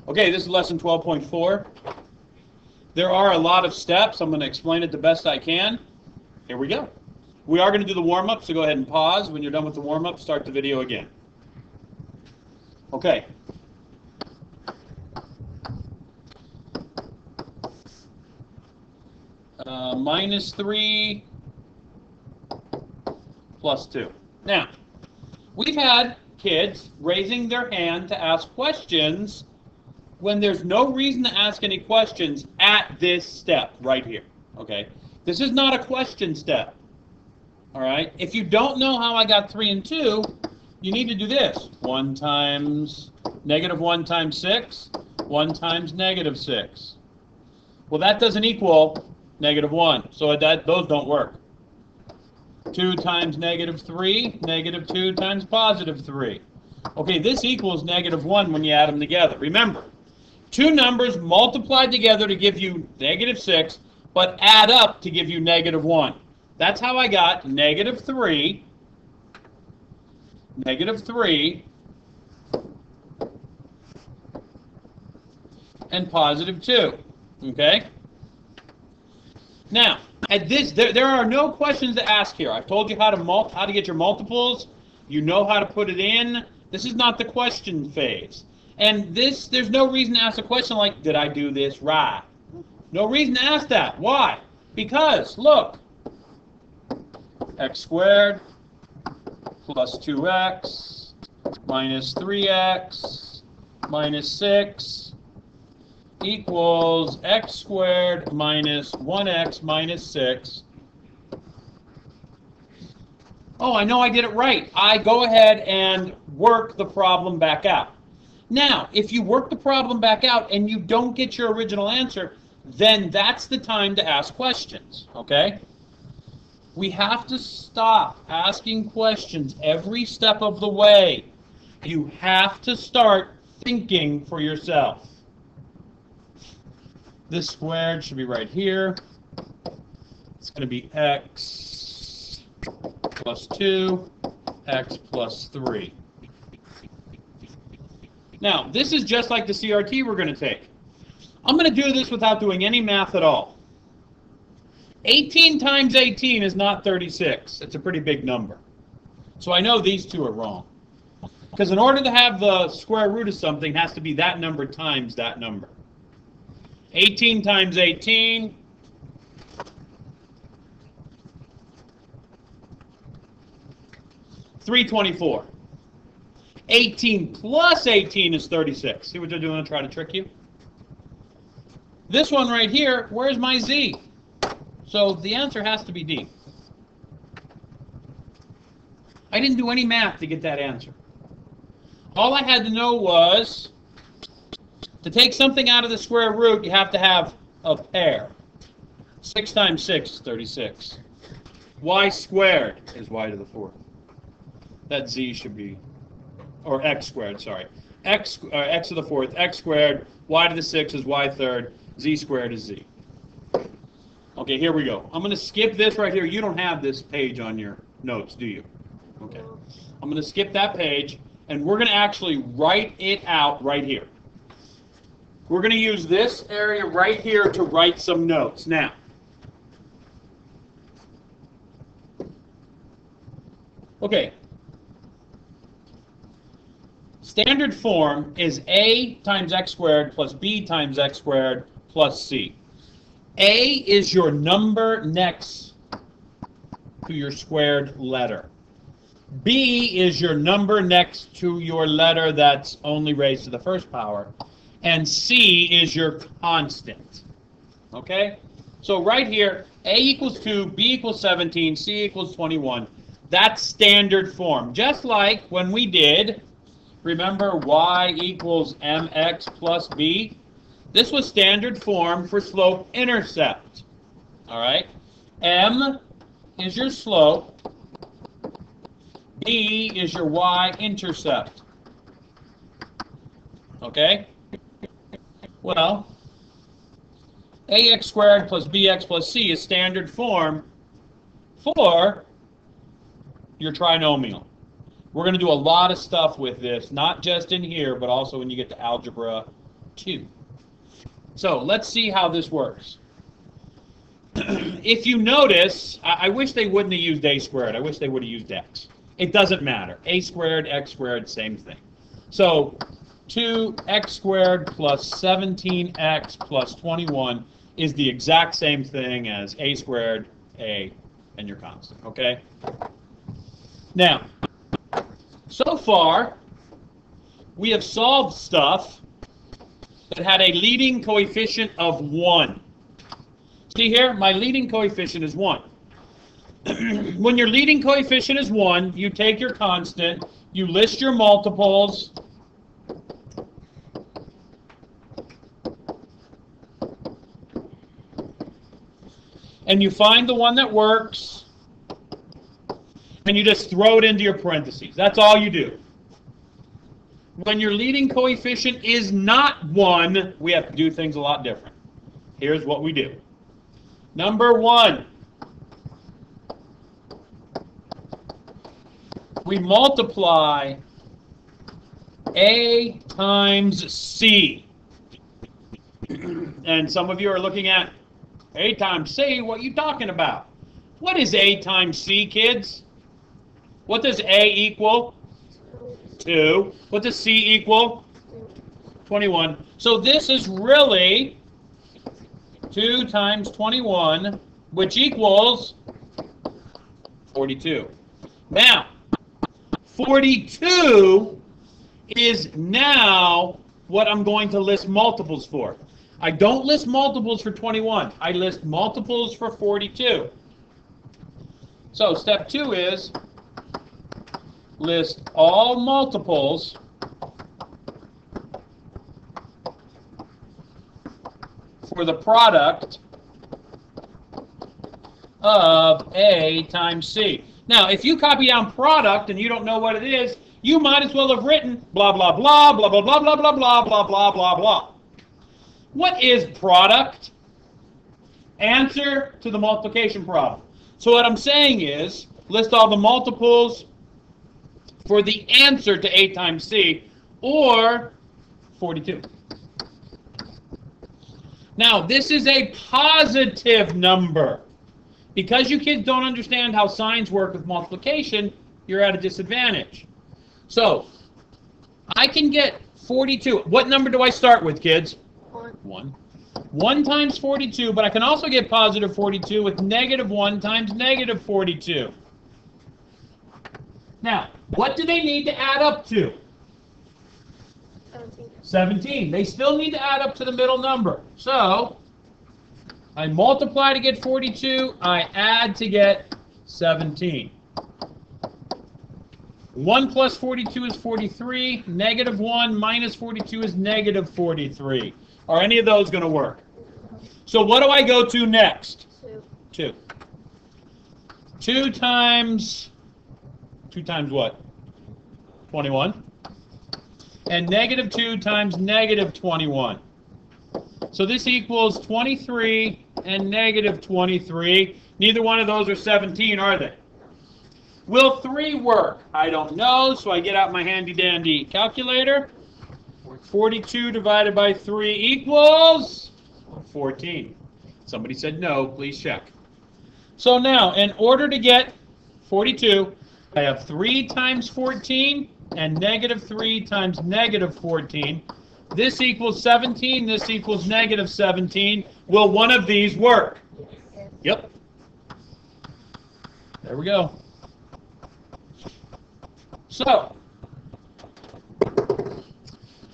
Okay, this is lesson 12.4. There are a lot of steps. I'm going to explain it the best I can. Here we go. We are going to do the warm-up, so go ahead and pause. When you're done with the warm-up, start the video again. Okay. -3 plus 2. Now, we've had kids raising their hand to ask questions when there's no reason to ask any questions at this step right here. Okay? This is not a question step. All right? If you don't know how I got 3 and 2, you need to do this. 1 times -1 times 6, 1 times -6. Well, that doesn't equal -1, so those don't work. 2 times -3, -2 times +3. Okay, this equals -1 when you add them together. Remember, two numbers multiplied together to give you -6, but add up to give you -1. That's how I got -3, and +2. Okay? Now, at this, there are no questions to ask here. I've told you how to get your multiples. You know how to put it in. This is not the question phase. And there's no reason to ask a question like, did I do this right? No reason to ask that. Why? Because, look, x squared plus 2x minus 3x minus 6 equals x squared minus 1x minus 6. Oh, I know I did it right. I go ahead and work the problem back out. Now, if you work the problem back out and you don't get your original answer, then that's the time to ask questions, okay? We have to stop asking questions every step of the way. You have to start thinking for yourself. This squared should be right here. It's going to be x plus 2, x plus 3. Now, this is just like the CRT we're going to take. I'm going to do this without doing any math at all. 18 times 18 is not 36. It's a pretty big number. So I know these two are wrong. Because in order to have the square root of something, it has to be that number times that number. 18 times 18 324. 18 plus 18 is 36. See what they're doing to try to trick you? This one right here, where's my z? So the answer has to be D. I didn't do any math to get that answer. All I had to know was to take something out of the square root, you have to have a pair. 6 times 6 is 36. Y squared is y to the 4th. That z should be, or x squared, sorry. X to the 4th, x squared, y to the 6th is y third, z squared is z. Okay, here we go. I'm going to skip this right here. You don't have this page on your notes, do you? Okay. I'm going to skip that page, and we're going to actually write it out right here. We're going to use this area right here to write some notes. Now, okay. Standard form is a times x squared plus b times x squared plus c. A is your number next to your squared letter. B is your number next to your letter that's only raised to the first power. And C is your constant. Okay? So right here, A equals 2, B equals 17, C equals 21. That's standard form. Just like when we did, remember, y equals mx plus b? This was standard form for slope-intercept. All right? M is your slope. B is your y-intercept. Okay? Well, ax squared plus bx plus c is standard form for your trinomial. We're going to do a lot of stuff with this, not just in here, but also when you get to algebra 2. So let's see how this works. If you notice, I wish they wouldn't have used a squared. I wish they would have used x. It doesn't matter. A squared, x squared, same thing. So 2x squared plus 17x plus 21 is the exact same thing as a squared, a, and your constant, okay? Now, so far, we have solved stuff that had a leading coefficient of 1. See here, my leading coefficient is 1. When your leading coefficient is 1, you take your constant, you list your multiples, and you find the one that works, and you just throw it into your parentheses. That's all you do. When your leading coefficient is not 1, we have to do things a lot different. Here's what we do. Number 1, we multiply A times C. And some of you are looking at A times C, what are you talking about? What is A times C, kids? What does A equal? 2. What does C equal? 21. So this is really 2 times 21, which equals 42. Now, 42 is now what I'm going to list multiples for. I don't list multiples for 21. I list multiples for 42. So step 2 is list all multiples for the product of A times C. Now, if you copy down product and you don't know what it is, you might as well have written blah, blah, blah, blah, blah, blah, blah, blah, blah, blah, blah, blah, blah. What is product? Answer to the multiplication problem. So what I'm saying is, list all the multiples for the answer to A times C, or 42. Now, this is a positive number. Because you kids don't understand how signs work with multiplication, you're at a disadvantage. So, I can get 42. What number do I start with, kids? 1. 1 times 42, but I can also get positive 42 with negative 1 times negative 42. Now, what do they need to add up to? 17. They still need to add up to the middle number. So, I multiply to get 42, I add to get 17. 1 plus 42 is 43. Negative 1 minus 42 is negative 43. Are any of those going to work? So what do I go to next? 2. 2 times what? 21. And negative 2 times negative 21. So this equals 23 and negative 23. Neither one of those are 17, are they? Will 3 work? I don't know, so I get out my handy-dandy calculator. 42 divided by 3 equals 14. Somebody said no, please check. So now, in order to get 42, I have 3 times 14 and negative 3 times negative 14. This equals 17, this equals negative 17. Will one of these work? Yep. There we go. So,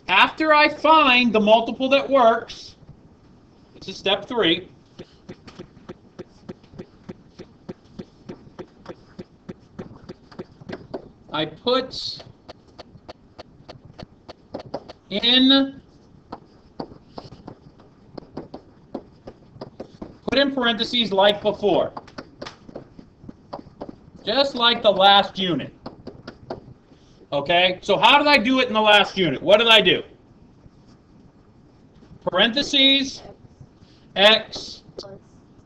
after I find the multiple that works, this is step 3. I put in parentheses like before. Just like the last unit. Okay, so how did I do it in the last unit? What did I do? Parentheses, x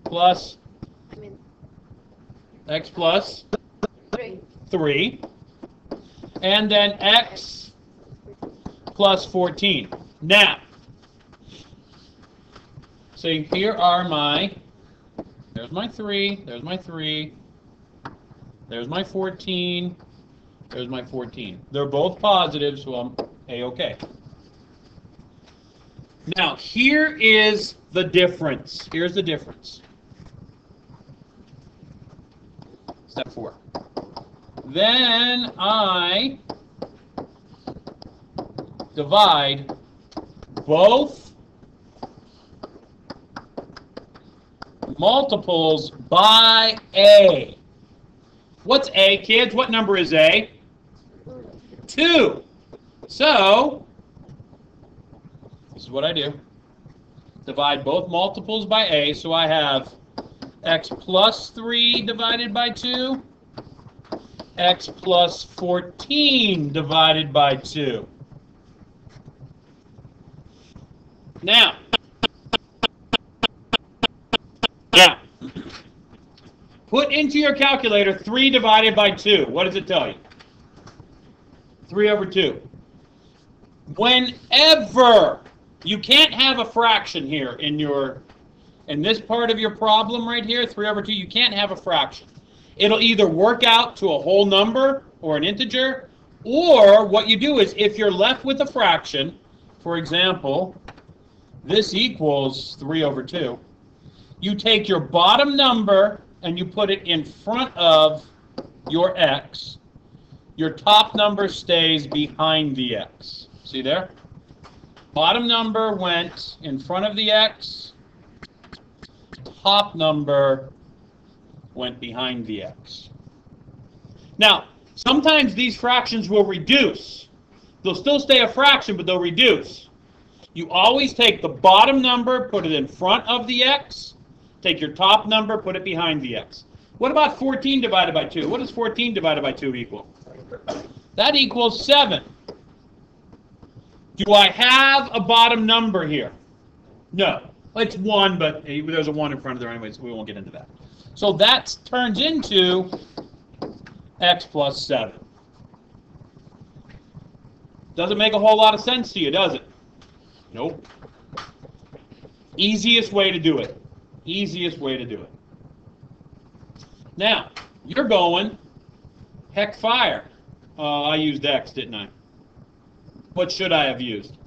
plus x plus 3, and then x plus 14. Now, See, here are my, there's my 3, there's my 3, there's my 14, there's my 14. They're both positive, so I'm A-okay. Now, here is the difference. Here's the difference. Step 4. Then I divide both multiples by A. What's A, kids? What number is A? 2. So, this is what I do. Divide both multiples by A, so I have x plus 3 divided by 2, x plus 14 divided by 2. Now, put into your calculator 3 divided by 2. What does it tell you? 3 over 2. Whenever you can't have a fraction here in this part of your problem right here, 3 over 2, you can't have a fraction. It'll either work out to a whole number or an integer, or what you do is if you're left with a fraction, for example, this equals 3 over 2, you take your bottom number and you put it in front of your x. Your top number stays behind the x. See there? Bottom number went in front of the x. Top number went behind the x. Now, sometimes these fractions will reduce. They'll still stay a fraction, but they'll reduce. You always take the bottom number, put it in front of the x. Take your top number, put it behind the x. What about 14 divided by 2? What does 14 divided by 2 equal? That equals 7. Do I have a bottom number here? No. It's 1, but there's a 1 in front of there anyway, so we won't get into that. So that turns into x plus 7. Doesn't make a whole lot of sense to you, does it? Nope. Easiest way to do it. Easiest way to do it. Now, you're going, heck fire. I used x, didn't I? What should I have used?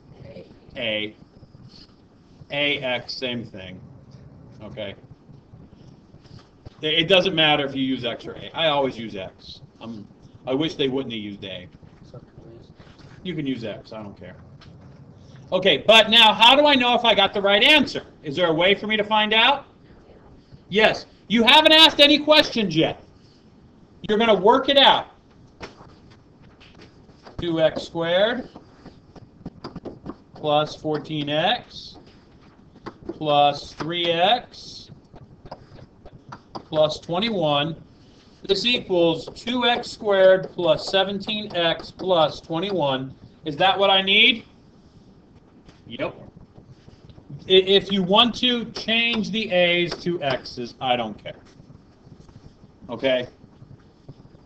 A. AX, same thing. Okay. It doesn't matter if you use x or A. I always use x. I wish they wouldn't have used A. You can use x. I don't care. Okay, but now how do I know if I got the right answer? Is there a way for me to find out? Yes. You haven't asked any questions yet. You're going to work it out. 2x squared plus 14x plus 3x plus 21. This equals 2x squared plus 17x plus 21. Is that what I need? Yep. If you want to change the a's to x's, I don't care. Okay?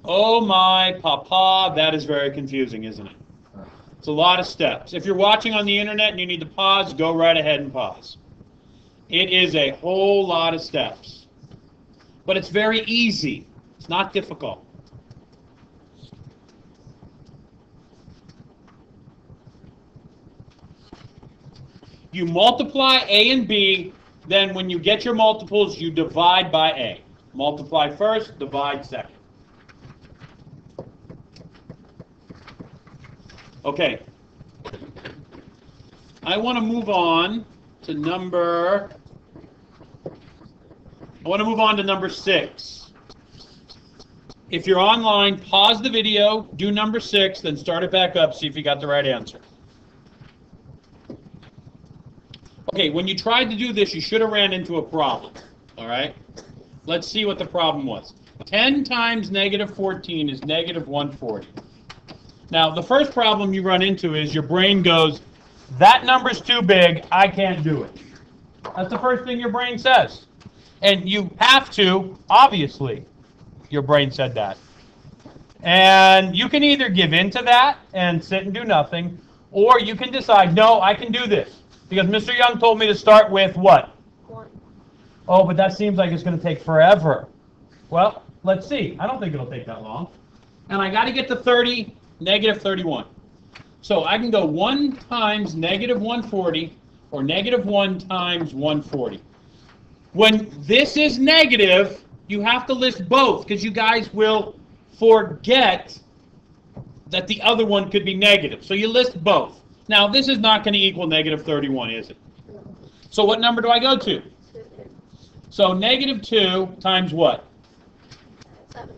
Oh my papa, that is very confusing, isn't it? It's a lot of steps. If you're watching on the internet and you need to pause, go right ahead and pause. It is a whole lot of steps. But it's very easy. It's not difficult. You multiply A and B, then when you get your multiples, you divide by A. Multiply first, divide second. Okay. I want to move on to number 6. If you're online, pause the video, do number 6, then start it back up, see if you got the right answer. Okay, when you tried to do this, you should have ran into a problem. All right? Let's see what the problem was. 10 times negative 14 is negative 140. Now, the first problem you run into is your brain goes, that number's too big, I can't do it. That's the first thing your brain says. And you have to, obviously, your brain said that. And you can either give in to that and sit and do nothing, or you can decide, no, I can do this. Because Mr. Young told me to start with what? Oh, but that seems like it's going to take forever. Well, let's see. I don't think it'll take that long. And I got to get to 30, negative 31. So I can go 1 times negative 140 or negative 1 times 140. When this is negative, you have to list both because you guys will forget that the other one could be negative. So you list both. Now, this is not going to equal negative 31, is it? So what number do I go to? So negative 2 times what?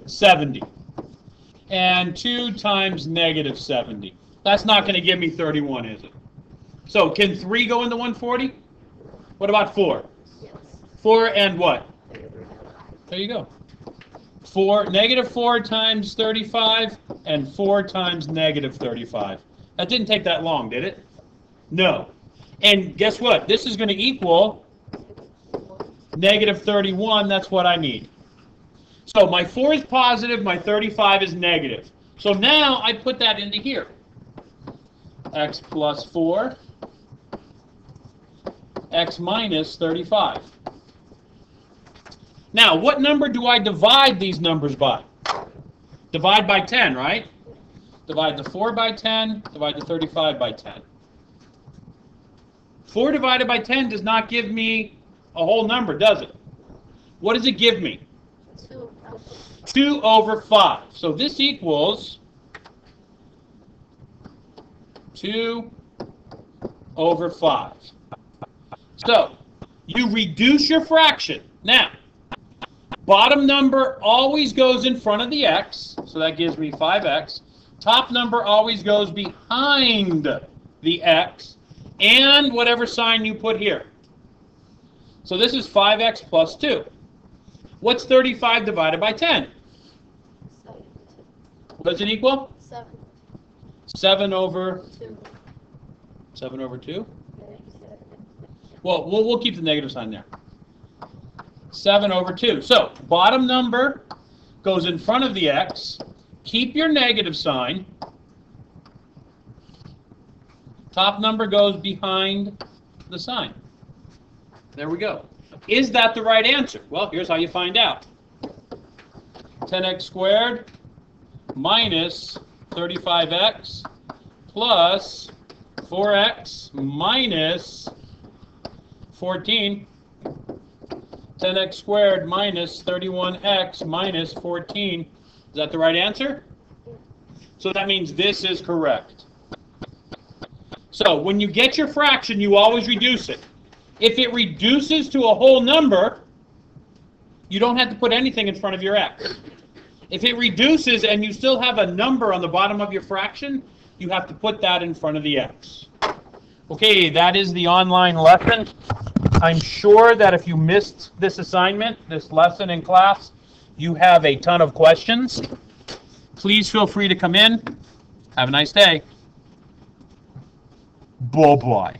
70. And 2 times negative 70. That's not going to give me 31, is it? So can 3 go into 140? What about 4? Yes. 4 and what? There you go. Negative 4 times 35 and 4 times negative 35. That didn't take that long, did it? No. And guess what? This is going to equal negative 31. That's what I need. So my 4 is positive, my 35 is negative. So now I put that into here. X plus 4, x minus 35. Now, what number do I divide these numbers by? Divide by 10, right? Divide the 4 by 10, divide the 35 by 10. 4 divided by 10 does not give me a whole number, does it? What does it give me? 2 over 5. So this equals 2 over 5. So you reduce your fraction. Now, bottom number always goes in front of the x, so that gives me 5x. Top number always goes behind the x, and whatever sign you put here. So this is 5x plus 2. What's 35 divided by 10? 7. What does it equal? 7. 7 over 2. 7 over 2? Well, we'll keep the negative sign there. 7 over 2. So, bottom number goes in front of the x. Keep your negative sign. Top number goes behind the sign. There we go. Is that the right answer? Well, here's how you find out. 10x squared minus 35x plus 4x minus 14. 10x squared minus 31x minus 14. Is that the right answer? So that means this is correct. So when you get your fraction, you always reduce it. If it reduces to a whole number, you don't have to put anything in front of your x. If it reduces and you still have a number on the bottom of your fraction, you have to put that in front of the x. Okay, that is the online lesson. I'm sure that if you missed this assignment, this lesson in class, you have a ton of questions. Please feel free to come in. Have a nice day. Bye-bye.